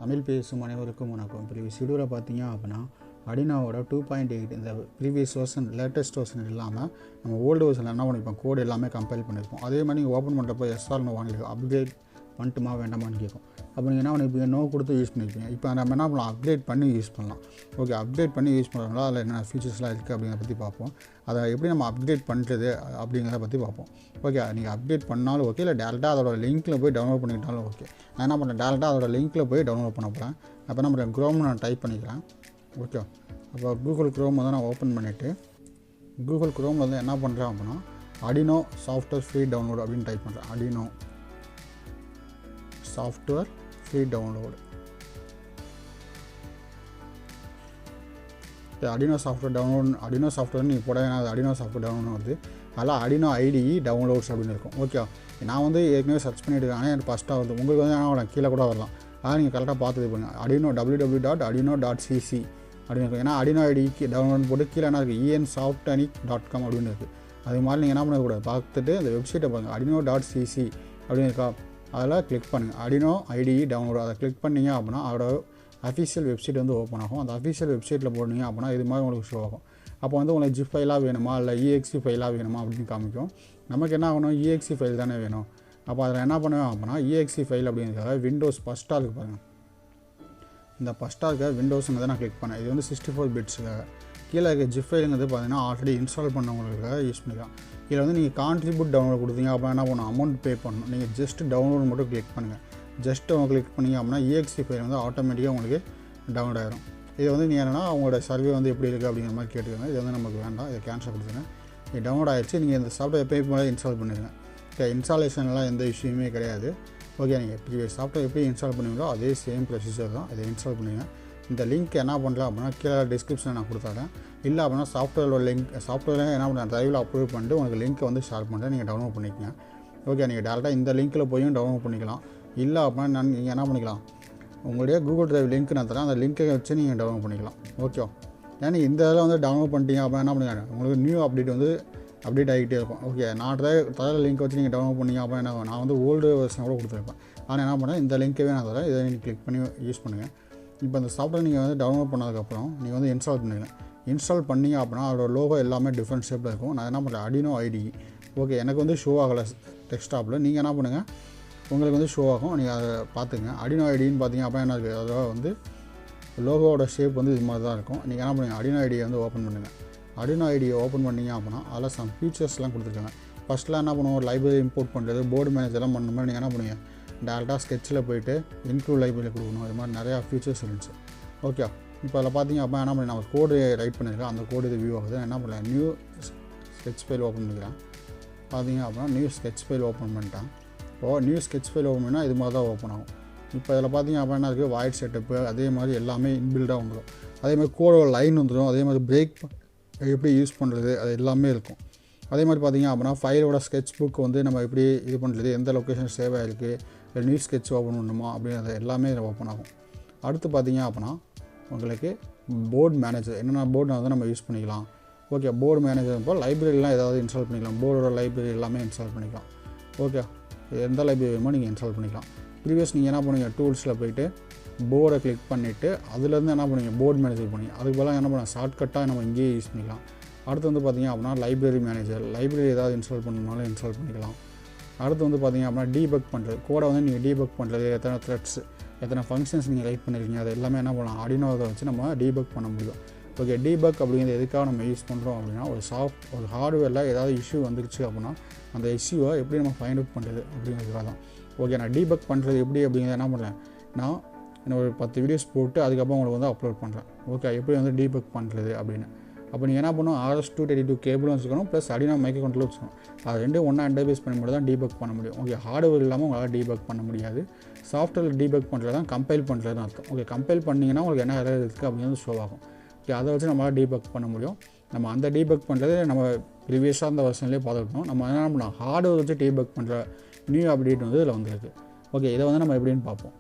தமிழ் பேசும் அனைவருக்கும் வணக்கம். ப்ரீவியஸ் வீடியோவில் பார்த்தீங்க அப்படின்னா அடினோவோட 2.8 இந்த ப்ரீவியஸ் வெர்ஷன் லேட்டஸ்ட் வெர்ஷன் இல்லாமல் நம்ம ஓல்டு வெர்ஷனில் என்ன பண்ணியிருப்போம், கோடு எல்லாமே கம்பைல் பண்ணியிருப்போம். அதே மாதிரி நீங்கள் ஓப்பன் பண்ணுறப்போ எஸ்ஆர்னு வாங்கியிருக்கோம், அப்கிரேட் பண்ணிட்டுமா வேண்டாமான்னு கேட்கும். அப்போ நீங்கள் என்ன பண்ணியிருப்பீங்க, நோ கொடுத்து யூஸ் பண்ணியிருப்பீங்க. இப்போ நம்ம என்ன பண்ணலாம், அப்கிரேட் பண்ணி யூஸ் பண்ணலாம். ஓகே, அப்கிரேட் பண்ணி யூஸ் பண்ணுறதுனால அதில் என்ன ஃபீச்சர்ஸ்லாம் இருக்குது அப்படிங்கிறத பற்றி பார்ப்போம். அதை எப்படி நம்ம அப்கிரேட் பண்ணுறது அப்படிங்கிறத பற்றி பார்ப்போம். ஓகே, நீங்கள் அப்கிரேட் பண்ணாலும் ஓகே, இல்லை டேரெக்டாக அதோட லிங்க்கில் போய் டவுன்லோட் பண்ணிக்கிட்டாலும் ஓகே. நான் என்ன பண்ணுறேன், டேரெக்டாக அதோட லிங்க்கில் போய் டவுன்லோட் பண்ண போகிறேன். அப்போ நம்ம க்ரோம் நான் டைப் பண்ணிக்கிறேன். ஓகே, அப்போ கூகுள் க்ரோம் வந்து நான் ஓப்பன் பண்ணிவிட்டு கூகுள் க்ரோமில் வந்து என்ன பண்ணுறேன் அப்படின்னா அடினோ சாஃப்ட்வேர் ஃப்ரீ டவுன்லோடு அப்படின்னு டைப் பண்ணுறேன். அடினோ சாஃப்ட்வேர் ஃப்ரீ டவுன்லோடு. அடினோ சாஃப்ட்வேர் நீங்கள் போட வேணாம், அது அடினோ சாஃப்ட்வேர் டவுன்லோட் வருது. அதெல்லாம் அடினோ ஐடிஇ டவுன்லோட்ஸ் அப்படின்னு இருக்கும். ஓகே, நான் வந்து ஏற்கனவே சர்ச் பண்ணிட்டு இருக்கேன், ஆனால் எனக்கு ஃபஸ்ட்டாக வருது. உங்களுக்கு வந்து ஆனால் கீழே கூட வரலாம். அதான் நீங்கள் கரெக்டாக பார்த்து இது பண்ணுங்கள். அடினோ www.adino.cc அப்படின்னு இருக்கும். ஏன்னா அடினோ ஐடிக்கு டவுன்லோட் போட்டு கீழே என்ன இருக்குது, ensoftanic.com அப்படின்னு இருக்குது. அது மாதிரி நீங்கள் என்ன பண்ணக்கூடாது, பார்த்துட்டு அந்த வெப்சைட்டை பாருங்கள், adino.cc அப்படின்னு இருக்கா, அதில் கிளிக் பண்ணுங்கள். அடினோ ஐடிஇ டவுன்லோடு அதை கிளிக் பண்ணிங்க அப்படின்னா அதோட அஃபிஷியல் வெப்சைட் வந்து ஓப்பன் ஆகும். அந்த அஃபிஷியல் வெப்சைட்டில் போனீங்க அப்படின்னா இது மாதிரி உங்களுக்கு ஷோ ஆகும். அப்போ வந்து உங்களுக்கு ஜிப் ஃபைலாக வேணுமா இல்லை EXE ஃபைலாக வேணுமா அப்படின்னு காமிக்கும். நமக்கு என்ன ஆகணும், EXE ஃபைல் தானே வேணும். அப்போ அதில் என்ன பண்ணுவேன் அப்படின்னா EXE ஃபைல் அப்படிங்கிறத விண்டோஸ் ஃபஸ்ட்டாக இருக்குது பாருங்கள், இந்த ஃபஸ்ட்டாக இருக்க விண்டோஸுங்கிறத நான் கிளிக் பண்ணேன். இது வந்து 64 பிட்ஸுக்காக. கீழே இருக்க ஜிப் ஃபைலுங்கிறது பார்த்தீங்கன்னா ஆல்ரெடி இன்ஸ்டால் பண்ணவங்களுக்காக யூஸ் பண்ணிக்கலாம். இதில் வந்து நீங்கள் கான்ட்ரிபியூட் டவுன்லோட் கொடுத்தீங்க அப்படின்னா என்ன பண்ணணும், அமௌண்ட் பே பண்ணணும். நீங்கள் ஜஸ்ட் டவுன்லோட் மட்டும் கிளிக் பண்ணுங்கள். ஜஸ்ட் அவங்க கிளிக் பண்ணிங்க அப்படின்னா EXE ஃபைல் வந்து ஆட்டோமேட்டிக்காக உங்களுக்கு டவுன்லோட் ஆகிடும். இது வந்து நீங்கள் என்னென்னா அவங்களோட சர்வே வந்து எப்படி இருக்குது அப்படிங்கிற மாதிரி கேட்டுக்கோங்க. இது வந்து நமக்கு வேண்டாம், இதை கேன்சல் கொடுத்துருங்க. இது டவுன்லோட் ஆகிடுச்சு. நீங்கள் இந்த சாஃப்ட்வேர் எப்போ மேலே இன்ஸ்டால் பண்ணிடுங்க. ஓகே, இன்ஸ்டாலேஷன்லாம் எந்த விஷயமே கிடையாது. ஓகே, நீங்கள் ப்ரீவியஸ் சாஃப்ட்வேர் எப்படி இன்ஸ்டால் பண்ணுவீங்களோ அதே சேம் ப்ரொசீஜர் தான். இதை இன்ஸ்டால் பண்ணுங்கள். இந்த லிங்க் என்ன பண்ணலாம் அப்படின்னா கீழே டிஸ்கிரிப்ஷனில் நான் கொடுத்தாங்க. இல்லை அப்படின்னா சாஃப்ட்வேரோட லிங்க் என்ன பண்ணுறேன், ட்ரைவில் அப்லோட் பண்ணிட்டு உங்களுக்கு லிங்க்கை வந்து ஷேர் பண்ணுறேன், நீங்கள் டவுன்லோட் பண்ணிக்கங்க. ஓகே, நீங்கள் டேரெக்டாக இந்த லிங்க்கில் போயும் டவுன்லோட் பண்ணிக்கலாம். இல்லை அப்படின்னா நீங்கள் என்ன பண்ணிக்கலாம், உங்களுடைய கூகுள் டிரைவ் லிங்க் நான் தரேன், அந்த லிங்க்கை வச்சு நீங்கள் டவுன்லோட் பண்ணிக்கலாம். ஓகே, ஏன்னா இந்த இதில் வந்து டவுன்லோட் பண்ணிட்டீங்க அப்படின்னா என்ன பண்ணுங்க, உங்களுக்கு நியூ அப்டேட் வந்து அப்டேட் ஆகிட்டே இருக்கும். ஓகே, நான் தர லிங்க் வச்சு நீங்கள் டவுன்லோட் பண்ணிங்க அப்படின்னா என்ன, நான் வந்து ஓல்டு வெர்ஷன் கூட கொடுத்துருப்பேன். ஆனால் என்ன பண்ணேன், இந்த லிங்க்கவே நான் தரேன், இதை நீங்கள் கிளிக் பண்ணி யூஸ் பண்ணுங்கள். இப்போ இந்த சாஃப்ட்வேர் நீங்கள் வந்து டவுன்லோட் பண்ணதுக்கப்புறம் நீங்கள் வந்து இன்ஸ்டால் பண்ணுங்கள். இன்ஸ்டால் பண்ணிங்க அப்படின்னா அதோட லோகோ எல்லாமே டிஃப்ரெண்ட் ஷேப்பில் இருக்கும். நான் என்ன பண்ணுறேன், அடினோ ஐடிஇ. ஓகே, எனக்கு வந்து ஷோ ஆகலை டெஸ்க்டாப்பில். நீங்கள் என்ன பண்ணுங்கள், உங்களுக்கு வந்து ஷோ ஆகும், நீங்கள் அதை பார்த்துங்க. அடினோ ஐடின்னு பார்த்தீங்க அப்படின்னா என்ன இருக்குது, அதோட வந்து லோகோவோட ஷேப் வந்து இது மாதிரி தான் இருக்கும். நீங்கள் என்ன பண்ணுங்கள், அடினோ ஐடியை வந்து ஓப்பன் பண்ணுங்கள். அடினோ ஐடியை ஓப்பன் பண்ணிங்க அப்படின்னா அதில் சம் ஃபீச்சர்ஸ்லாம் கொடுத்துருக்காங்க. ஃபஸ்ட்டில் என்ன பண்ணுவோம், லைப்ரரி இம்போர்ட் பண்ணுறது, போர்டு மேனேஜர்லாம் பண்ண மாதிரி நீங்கள் என்ன பண்ணுவீங்க, டேரெக்டாக ஸ்கெட்சில் போய்ட்டு இன்க்ளூட் லைப்ரரி கொடுக்கணும். இது மாதிரி நிறையா ஃபீச்சர்ஸ் இருந்துச்சு. ஓகே, இப்போ அதில் பார்த்தீங்க அப்படின்னா என்ன பண்ணி நான் கோடு ரைட் பண்ணியிருக்கேன், அந்த கோடு இது வியூ ஆகுது. என்ன பண்ணேன், நியூ ஸ்கெட்ச் ஃபைல் ஓப்பன் பண்ணிக்கிறேன். பார்த்தீங்க அப்படின்னா நியூ ஸ்கெட்ச் ஃபைல் ஓப்பன் பண்ணிட்டேன். இப்போது நியூ ஸ்கெட்ச் ஃபைல் ஓப்பன் பண்ணால் இது மாதிரி தான் ஓப்பன் ஆகும். இப்போ இதில் பார்த்தீங்க அப்படின்னா இருக்குது வாய்ட் செட்டப்பு, அதே மாதிரி எல்லாமே இன்பில்டாக வந்துடும். அதே மாதிரி கோடோட லைன் வந்துடும். அதே மாதிரி பிரேக் எப்படி யூஸ் பண்ணுறது அது எல்லாமே இருக்கும். அதே மாதிரி பார்த்தீங்க அப்படின்னா ஃபைலோட ஸ்கெட்ச் புக் வந்து நம்ம எப்படி இது பண்ணுறது, எந்த லொக்கேஷன் சேவ் ஆகிருக்கு, இல்லை நியூ ஸ்கெட்ச் ஓப்பன் பண்ணணுமா அப்படிங்கிறது எல்லாமே இதில் ஓப்பன் ஆகும். அடுத்து பார்த்தீங்க அப்படின்னா உங்களுக்கு போர்டு மேனேஜர், என்னென்ன போர்டு வந்து நம்ம யூஸ் பண்ணிக்கலாம். ஓகே, போர்டு மேனேஜர் இப்போ லைப்ரரிலாம் ஏதாவது இன்ஸ்டால் பண்ணிக்கலாம். போர்டோட லைப்ரரி எல்லாமே இன்ஸ்டால் பண்ணிக்கலாம். ஓகே, எந்த லைப்ரரி வேணுமோ நீங்கள் இன்ஸ்டால் பண்ணிக்கலாம். ப்ரீவியஸ் நீங்கள் என்ன பண்ணுவீங்க, டூல்ஸில் போய்ட்டு போர்டை கிளிக் பண்ணிவிட்டு அதுலேருந்து என்ன பண்ணுவீங்க, போர்டு மேனேஜர் பண்ணுவீங்க. அதுக்கு பதிலாக என்ன பண்ணுவோம், ஷார்ட்கட்டாக நம்ம இங்கேயே யூஸ் பண்ணிக்கலாம். அடுத்து வந்து பார்த்திங்க அப்படின்னா லைப்ரரி மேனேஜர், லைப்ரரி ஏதாவது இன்ஸ்டால் பண்ணணும்னாலும் இன்ஸ்டால் பண்ணிக்கலாம். அடுத்து வந்து பார்த்திங்க அப்படின்னா டீபக் பண்ணுறது, கோடை வந்து நீங்கள் டீபக் பண்ணுறது, எத்தனை த்ரெட்ஸ், எத்தனை ஃபங்க்ஷன்ஸ் நீங்கள் ரைட் பண்ணியிருக்கீங்க, அது எல்லாமே என்ன பண்ணலாம், அடினோவை வச்சு நம்ம டீபக் பண்ண முடியும். ஓகே, டீபக் அப்படிங்கிறது எதுக்காக நம்ம யூஸ் பண்ணுறோம் அப்படின்னா ஒரு ஹார்ட்வேரில் ஏதாவது இஷ்யூ வந்துருச்சு அப்படின்னா அந்த இஷ்யூவை எப்படி நம்ம ஃபைண்ட் அவுட் பண்ணுறது அப்படிங்கிறதுக்காக தான். ஓகே, நான் டீபக் பண்ணுறது எப்படி அப்படிங்கிறத என்ன பண்ணுறேன், நான் இன்னும் ஒரு 10 வீடியோஸ் போட்டு அதுக்கப்புறம் உங்களுக்கு வந்து அப்லோட் பண்ணுறேன். ஓகே, எப்படி வந்து டீபக் பண்ணுறது அப்படின்னு. அப்போ நீங்கள் என்ன பண்ணணும், RS-232 கேபிளும் வச்சுக்கணும், ப்ளஸ் அடினோ மைக்ரோ கண்ட்ரோலும் வச்சுக்கணும். அது ரெண்டும் ஒன்றா இன்டர்ஃபேஸ் பண்ணி மட்டும் தான் டீபக் பண்ண முடியும். ஓகே, ஹார்ட்வேர் இல்லாமல் உங்களால் டீபக் பண்ண முடியாது. சாஃப்ட்வேர் டீபக் பண்ணுறது தான் கம்பைல் பண்ணுறதுன்னு அர்த்தம். ஓகே, கம்பைல் பண்ணிங்கன்னா உங்களுக்கு என்ன எரர் இருக்குது அப்படிங்கிறது ஷோ ஆகும். ஓகே, அதை வச்சு நம்மளால் டீபக் பண்ண முடியும். நம்ம அந்த டீபக் பண்ணுறது நம்ம ப்ரீவியஸாக அந்த வெர்ஷன்லேயே பார்த்துருக்கோம். நம்ம என்ன பண்ணலாம், ஹார்ட்வேர் வச்சு டீபக் பண்ணுற நியூ அப்டேட் வந்து இதில் வந்துருக்கு. ஓகே, இதை வந்து நம்ம எப்படின்னு பார்ப்போம்.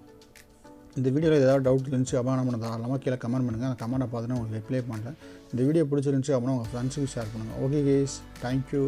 இந்த வீடியோவில் ஏதாவது டவுட் இருந்துச்சு அப்படின்னா நம்ம தாராளமாக கீழே கமெண்ட் பண்ணுங்கள். அந்த கமெண்ட்டை பார்த்துட்டு உங்களுக்கு ரிப்ளை பண்ணுறேன். இந்த வீடியோ பிடிச்சிருந்துச்சு அப்படின்னா உங்கள் ஃப்ரெண்ட்ஸுக்கு ஷேர் பண்ணுங்கள். Okay guys, thank you.